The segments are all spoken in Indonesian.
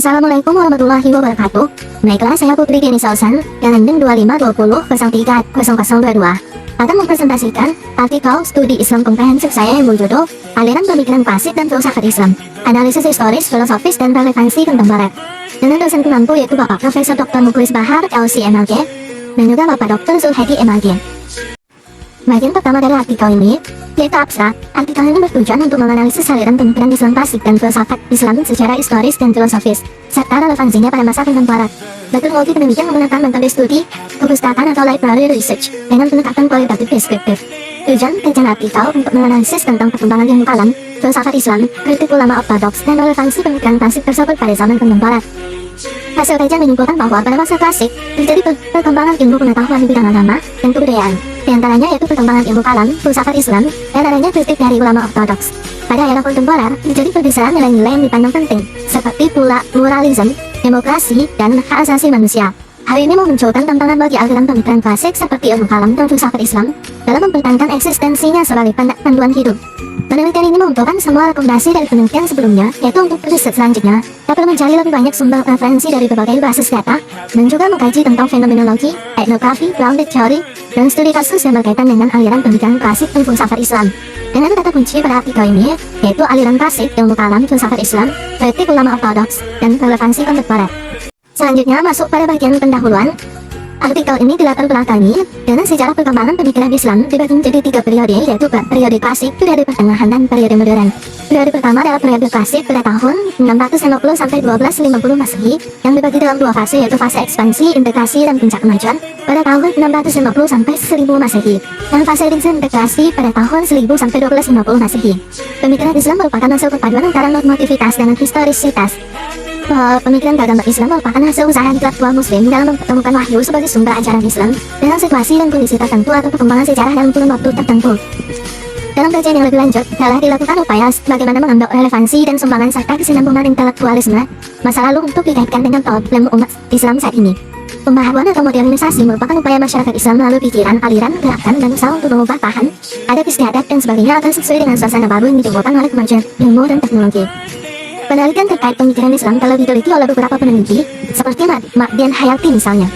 Assalamualaikum warahmatullahi wabarakatuh. Baiklah, saya Putri Deni Sausan, Galendeng 2520-030022 akan mempresentasikan artikel studi Islam komprehensif saya yang berjudul Aliran Pemikiran Klasik dan Filsafat Islam, Analisis Historis, Filosofis, dan Relevansi Kontemporer, dengan dosen pengampu yaitu Bapak Profesor Dr. Mukhlis Bahar, LC MLG, dan juga Bapak Dr. Zulhadi MLG. Bagian pertama dari artikel ini yaitu abstrak. Artikel ini bertujuan untuk menganalisis aliran pemikiran Islam klasik dan filsafat Islam secara historis dan filosofis, serta relevansinya pada masa kontemporer. Metodologi penelitian menggunakan metode studi perpustakaan atau library research dengan pendekatan kualitatif deskriptif. Tujuan kajian artikel untuk menganalisis tentang perkembangan ilmu kalam, filsafat Islam, kritik ulama ortodoks, dan relevansi pemikiran klasik tersebut pada zaman kontemporer. Hasil kajian menyimpulkan bahwa pada masa klasik terjadi perkembangan ilmu pengetahuan di bidang agama dan kebudayaan, di antaranya yaitu perkembangan ilmu kalam, filsafat Islam, dan adanya kritik dari ulama ortodoks. Pada era kontemporer terjadi pergeseran nilai-nilai yang dipandang penting, seperti pula pluralisme, demokrasi, dan hak asasi manusia. Hal ini memunculkan tantangan bagi aliran pemikiran klasik seperti ilmu kalam dan filsafat Islam dalam mempertahankan eksistensinya sebagai panduan hidup. Penelitian ini mengumpulkan semua rekomendasi dari penelitian sebelumnya, yaitu untuk riset selanjutnya dapat mencari lebih banyak sumber referensi dari berbagai basis data, dan juga mengkaji tentang fenomenologi, etnografi, grounded theory, dan studi kasus yang berkaitan dengan aliran pemikiran klasik dan filsafat Islam. Dengan kata kunci pada artikel ini, yaitu aliran klasik, ilmu kalam, filsafat Islam, kritik ulama ortodoks, dan relevansi kontemporer. Selanjutnya masuk pada bagian pendahuluan. Artikel ini dilatar belakangi dengan sejarah perkembangan pemikiran Islam dibagi menjadi 3 periode, yaitu periode klasik, periode pertengahan, dan periode modern. Periode pertama adalah periode klasik pada tahun 650 sampai 1250 Masehi, yang dibagi dalam 2 fase, yaitu fase ekspansi, integrasi, dan puncak kemajuan pada tahun 650 sampai 1000 Masehi, dan fase disintegrasi pada tahun 1000 sampai 1250 Masehi. Pemikiran Islam merupakan hasil perpaduan antara normativitas dan historisitas. Pemikiran agama Islam merupakan hasil usaha intelektual muslim dalam mempertemukan wahyu sebagai sumber ajaran Islam dengan situasi dan kondisi tertentu atau perkembangan sejarah dalam kurun waktu tertentu. Dalam kajian yang lebih lanjut, telah dilakukan upaya bagaimana mengambil relevansi dan sumbangan serta kesinambungan intelektualisme masa lalu untuk dikaitkan dengan problem umat Islam saat ini. Pembaharuan atau modernisasi merupakan upaya masyarakat Islam melalui pikiran, aliran, gerakan, dan usaha untuk mengubah tahan, adat istiadat, dan sebagainya agar sesuai dengan suasana baru yang ditimbulkan oleh kemajuan ilmu dan teknologi. Penelitian terkait pemikiran Islam telah diteliti oleh beberapa peneliti, seperti Ma'dian Hayati misalnya.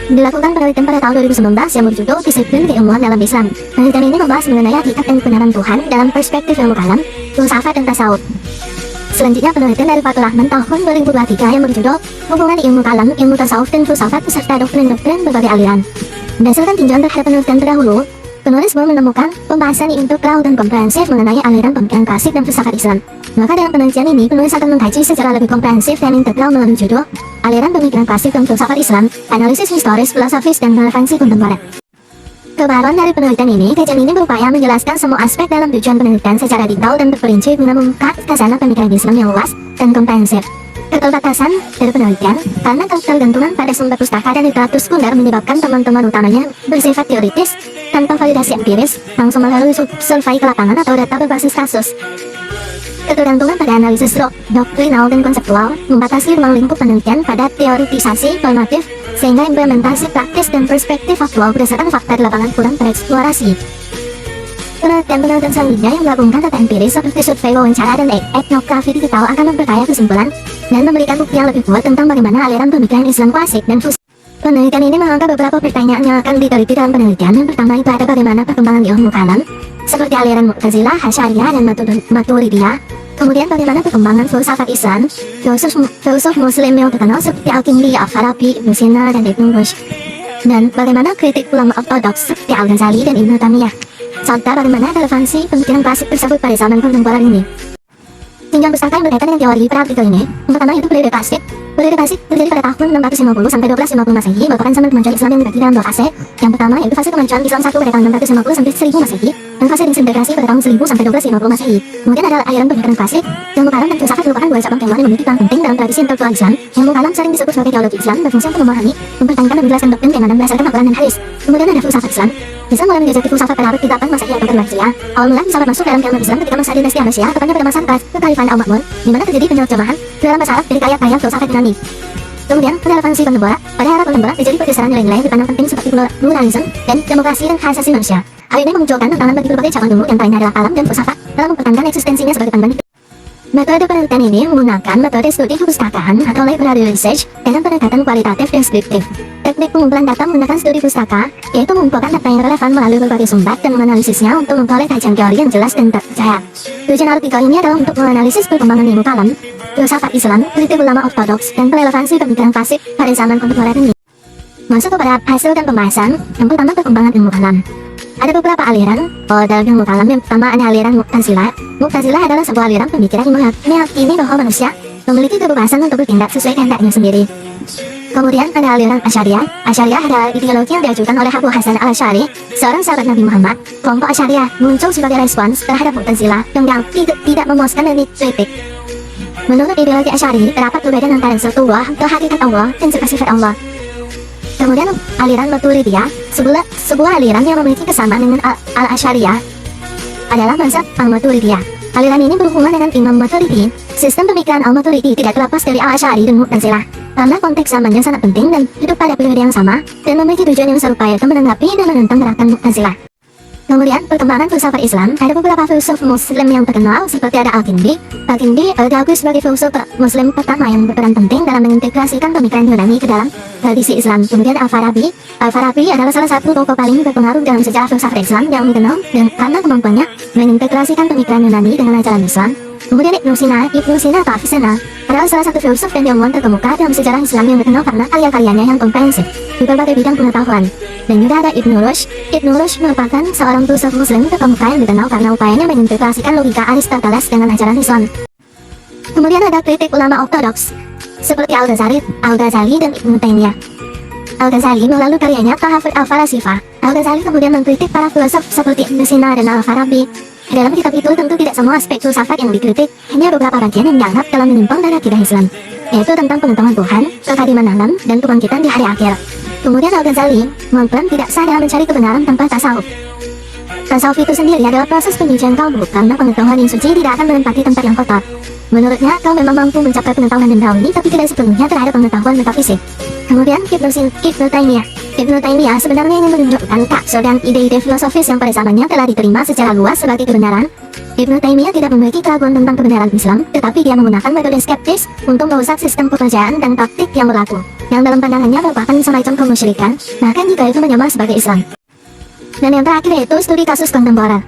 Dilakukan penelitian pada tahun 2019 yang berjudul Disiplin Keilmuan dalam Islam. Penelitian ini membahas mengenai hakikat dan kebenaran Tuhan dalam perspektif ilmu kalam, filsafat, dan tasawuf. Selanjutnya penelitian dari Fathur Rahman tahun 2023 yang berjudul Hubungan Ilmu Kalam, Ilmu Tasawuf, dan Filsafat beserta doktrin-doktrin berbagai aliran. Berdasarkan tinjauan terhadap penelitian terdahulu, penulis menemukan pembahasan integral dan komprehensif mengenai aliran pemikiran klasik dan filsafat Islam. Maka dalam penelitian ini, penulis akan mengkaji secara lebih komprehensif dan integral melalui judul Aliran Pemikiran Klasik dan Filsafat Islam, Analisis Historis, Filosofis, dan Relevansi Kontemporer. Kebaruan dari penelitian ini, kajian ini berupaya menjelaskan semua aspek dalam tujuan penelitian secara detail dan terperinci guna mengungkap khazanah pemikiran Islam yang luas dan komprehensif. Keterbatasan dari penelitian karena ketergantungan pada sumber pustaka dan literatur sekunder menyebabkan teman-teman utamanya bersifat teoritis tanpa validasi empiris, langsung melalui survei ke lapangan atau data berbasis kasus. Ketergantungan pada analisis doktrinal dan konseptual membatasi ruang lingkup penelitian pada teoritisasi normatif, sehingga implementasi praktis dan perspektif faktual berdasarkan fakta di lapangan kurang tereksplorasi. Penelitian selanjutnya yang menggabungkan data empiris seperti survei, wawancara, dan etnografi digital akan memperkaya kesimpulan dan memberikan bukti yang lebih kuat tentang bagaimana aliran pemikiran Islam klasik dan fusi. Penelitian ini mengangkat beberapa pertanyaan yang akan diteliti dalam penelitian. Yang pertama itu ada bagaimana perkembangan ilmu kalam, seperti aliran Mu'tazilah, Hasyariyah, dan Maturidiyah. Kemudian bagaimana perkembangan filsafat Islam, filosof muslim yang terkenal seperti Al-Kindi, Al-Farabi, Ibn Sina, dan Ibn Rushd. Dan bagaimana kritik ulama ortodoks seperti Al-Ghazali dan Ibn Taymiyah. Serta bagaimana relevansi pemikiran klasik tersebut pada zaman kontemporer ini. Tinjauan pustaka yang berkaitan dengan teori pada artikel ini, yang pertama itu periode klasik. Periode klasik terjadi pada tahun 650 sampai 1250 Masehi, merupakan zaman kemajuan Islam yang dibagi dalam 2 fase. Yang pertama yaitu fase kemajuan Islam 1 pada tahun 650 sampai 1000 Masehi, dan fase disintegrasi pada tahun 1000 sampai 1250 Masehi. Kemudian adalah aliran pemikiran klasik. Ilmu kalam dan filsafat merupakan 2 cabang ilmuwan yang memiliki peran penting dalam tradisi intelektual Islam. Ilmu kalam sering disebut sebagai teologi Islam, berfungsi untuk memahami, mempertahankan, dan menjelaskan doktrin keimanan berdasarkan Al-Quran dan hadis. Kemudian ada filsafat Islam. Islam mulai menjajaki filsafat pada abad ke-8 Masehi atau ke-2 Awal mula filsafat masuk dalam ilmu Islam ketika masa dinasti Abbasiyah, tepatnya pada masa kekhalifahan Al-Ma'mun, di mana terjadi penerjemahan dalam masalah dari ayat-ayat filsafat Yunani. Kemudian, relevansi kontemporer. Pada era kontemporer terjadi pergeseran nilai-nilai yang dipandang penting seperti pluralisme dan demokrasi dan hak asasi manusia. Hal ini memunculkan tantangan bagi berbagai cabang ilmu yang lainnya adalah kalam dan filsafat dalam mempertahankan eksistensinya sebagai panduan hidup. Metode penelitian ini menggunakan metode studi perpustakaan atau library research dengan pendekatan kualitatif deskriptif. Teknik pengumpulan data menggunakan studi pustaka, yaitu mengumpulkan data yang relevan melalui berbagai sumber dan menganalisisnya untuk memperoleh kajian teori yang jelas dan terpercaya. Tujuan artikel ini adalah untuk menganalisis perkembangan ilmu kalam, filsafat Islam, kritik ulama ortodoks, dan relevansi pemikiran klasik pada zaman kontemporer ini. Masuk kepada hasil dan pembahasan. Yang pertama, perkembangan ilmu kalam. Ada beberapa aliran dalam ilmu kalam. Yang pertama ada aliran Mu'tazilah. Mu'tazilah adalah sebuah aliran pemikiran yang meyakini bahwa manusia memiliki kebebasan untuk bertindak sesuai kehendaknya sendiri. Kemudian ada aliran Asy'ariyah. Asy'ariyah adalah ideologi yang diajukan oleh Abu Hasan al-Asy'ari, seorang sahabat Nabi Muhammad. Kelompok Asy'ariyah muncul sebagai respons terhadap Mu'tazilah yang tidak memuaskan dan dikritik. Menurut ideologi Asy'ari, terdapat perbedaan antara Zatullah atau hakikat Allah dan sifat-sifat Allah. Kemudian aliran Maturidiyah, sebuah aliran yang memiliki kesamaan dengan al-Asy'ariyah, adalah mazhab al-Maturidiyah. Aliran ini berhubungan dengan Imam Maturidi. Sistem pemikiran al-Maturidi tidak terlepas dari al-Asy'ari dan Mu'tazilah, karena konteks zamannya sangat penting dan hidup pada periode yang sama, dan memiliki tujuan yang serupa, yaitu menanggapi dan menentang gerakan Mu'tazilah. Kemudian perkembangan filsafat Islam. Ada beberapa filsuf Muslim yang terkenal seperti ada Al-Kindi. Al-Kindi diakui sebagai filsuf Muslim pertama yang berperan penting dalam mengintegrasikan pemikiran Yunani ke dalam tradisi Islam. Kemudian Al-Farabi. Al-Farabi adalah salah satu tokoh paling berpengaruh dalam sejarah filsafat Islam yang dikenal dan karena kemampuannya mengintegrasikan pemikiran Yunani dengan ajaran Islam. Kemudian Ibnu Sina atau Avicenna adalah salah satu filsuf dan ilmuwan terkemuka dalam sejarah Islam yang dikenal karena karya-karyanya yang komprehensif di berbagai bidang pengetahuan. Dan juga ada Ibnu Rushd. Ibnu Rushd merupakan seorang filsuf Muslim terkemuka yang dikenal karena upayanya mengintegrasikan logika Aristoteles dengan ajaran Islam. Kemudian ada kritik ulama ortodoks seperti Al-Ghazali dan Ibnu Taimiyah. Al-Ghazali melalui karyanya Tahafut al-Falasifah. Al-Ghazali kemudian mengkritik para filsuf seperti Ibnu Sina dan Al-Farabi. Dalam kitab itu tentu tidak semua aspek filsafat yang dikritik, hanya beberapa bagian yang dianggap telah menyimpang dari akidah Islam, yaitu tentang pengetahuan Tuhan, kekadiman alam, dan kebangkitan di hari akhir. Kemudian Al-Ghazali mengklaim tidak sah dalam mencari kebenaran tanpa tasawuf. Tasawuf itu sendiri adalah proses penyucian kalbu, karena pengetahuan yang suci tidak akan menempati tempat yang kotor. Menurutnya, kau memang mampu mencapai pengetahuan duniawi, tapi tidak sepenuhnya terhadap pengetahuan metafisik. Kemudian Ibnu Taimiyah. Ibnu Taimiyah sebenarnya ingin menunjukkan kapsul dan ide-ide filosofis yang pada zamannya telah diterima secara luas sebagai kebenaran. Ibnu Taimiyah tidak memiliki keraguan tentang kebenaran Islam, tetapi dia menggunakan metode skeptis untuk merusak sistem kepercayaan dan taktik yang berlaku, yang dalam pandangannya merupakan semacam kemusyrikan, bahkan jika itu menyamar sebagai Islam. Dan yang terakhir yaitu studi kasus kontemporer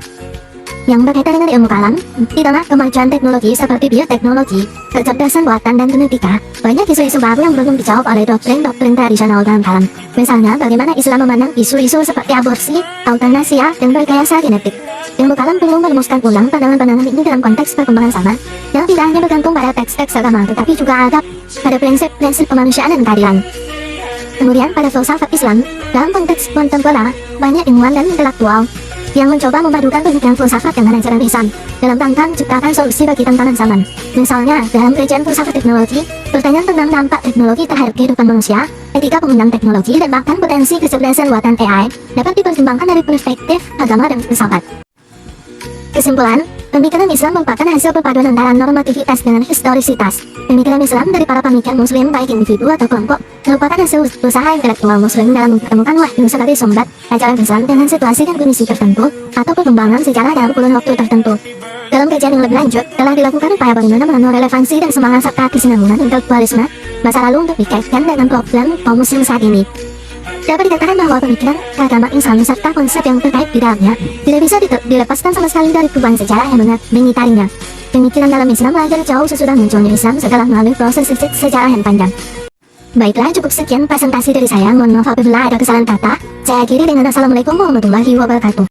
yang berkaitan dengan ilmu kalam. Di tengah kemajuan teknologi seperti bioteknologi, kecerdasan buatan, dan genetika, banyak isu-isu baru yang belum dijawab oleh doktrin tradisional dalam kalam. Misalnya, bagaimana Islam memandang isu-isu seperti aborsi, eutanasia, dan rekayasa genetik. Ilmu kalam perlu merumuskan ulang pandangan-pandangan ini dalam konteks perkembangan zaman, yang tidak hanya bergantung pada teks-teks agama, tetapi juga ada pada prinsip-prinsip kemanusiaan dan keadilan. Kemudian pada filsafat Islam, dalam konteks kontemporer, banyak ilmuwan dan intelektual yang mencoba memadukan pemikiran filsafat dengan ajaran Islam dalam rangka menciptakan solusi bagi tantangan zaman. Misalnya, dalam kajian filsafat teknologi, pertanyaan tentang dampak teknologi terhadap kehidupan manusia, etika penggunaan teknologi, dan bahkan potensi kecerdasan buatan AI dapat dipertimbangkan dari perspektif agama dan filsafat. Kesimpulan, pemikiran Islam merupakan hasil perpaduan antara normativitas dengan historisitas. Pemikiran Islam dari para pemikir Muslim, baik individu atau kelompok, merupakan hasil usaha intelektual Muslim dalam mempertemukan wahyu sebagai sumber ajaran Islam dengan situasi dan kondisi tertentu atau perkembangan sejarah dalam kurun waktu tertentu. Dalam kajian yang lebih lanjut, telah dilakukan upaya bagaimana mengenal relevansi dan semangat serta kesinambungan intelektualisme masa lalu untuk dikaitkan dengan problem kaum Muslim saat ini. Dapat dikatakan bahwa pemikiran agama Islam serta konsep yang terkait di dalamnya tidak bisa dilepaskan sama sekali dari perubahan sejarah yang mengitarinya. Pemikiran dalam Islam lahir jauh sesudah munculnya Islam setelah melalui proses sejarah yang panjang. Baiklah, cukup sekian presentasi dari saya. Mohon maaf apabila ada kesalahan kata. Saya akhiri dengan Assalamualaikum warahmatullahi wabarakatuh.